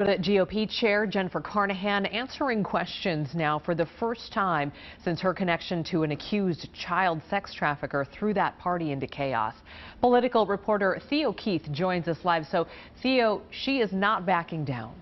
GOP Chair Carnahan answering questions now for the first time since her connection to an accused child sex trafficker threw that party into chaos. Political reporter Theo Keith joins us live. So, Theo, she is not backing down.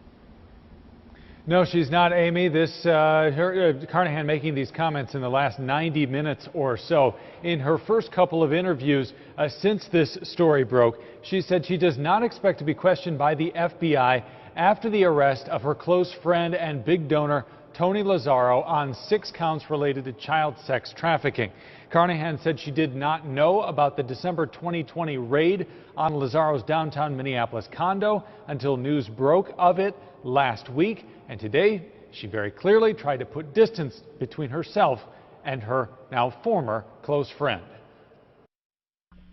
No, she's not, Amy. Carnahan making these comments in the last 90 minutes or so. In her first couple of interviews since this story broke, she said she does not expect to be questioned by the FBI after the arrest of her close friend and big donor, Tony Lazzaro, on 6 counts related to child sex trafficking. Carnahan said she did not know about the December 2020 raid on Lazzaro's downtown Minneapolis condo until news broke of it last week. And today, she very clearly tried to put distance between herself and her now former close friend.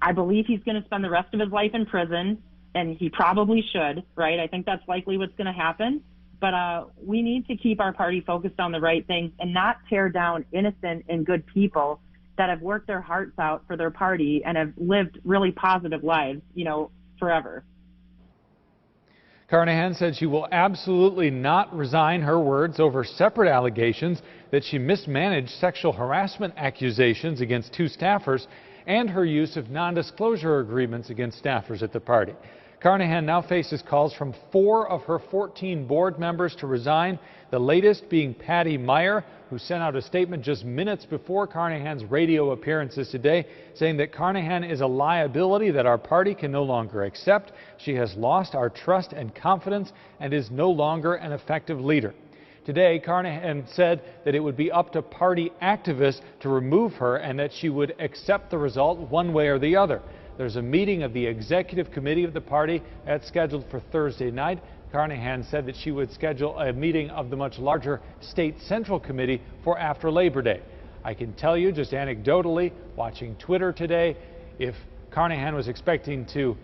I believe he's going to spend the rest of his life in prison. And he probably should, right? I think that's likely what's going to happen. But we need to keep our party focused on the right things and not tear down innocent and good people that have worked their hearts out for their party and have lived really positive lives, forever. Carnahan said she will absolutely not resign, her words, over separate allegations that she mismanaged sexual harassment accusations against 2 staffers and her use of non-disclosure agreements against staffers at the party. Carnahan now faces calls from 4 of her 14 board members to resign, the latest being Patty Meyer, who sent out a statement just minutes before Carnahan's radio appearances today, saying that Carnahan is a liability that our party can no longer accept. She has lost our trust and confidence and is no longer an effective leader. Today, Carnahan said that it would be up to party activists to remove her and that she would accept the result one way or the other. There's a meeting of the executive committee of the party that's scheduled for Thursday night. Carnahan said that she would schedule a meeting of the much larger state central committee for after Labor Day. I can tell you just anecdotally, watching Twitter today, if Carnahan was expecting to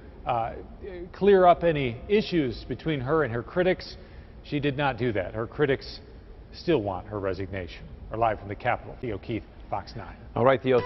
clear up any issues between her and her critics, she did not do that. Her critics still want her resignation. We're live from the Capitol. Theo Keith, Fox 9. All right, Theo.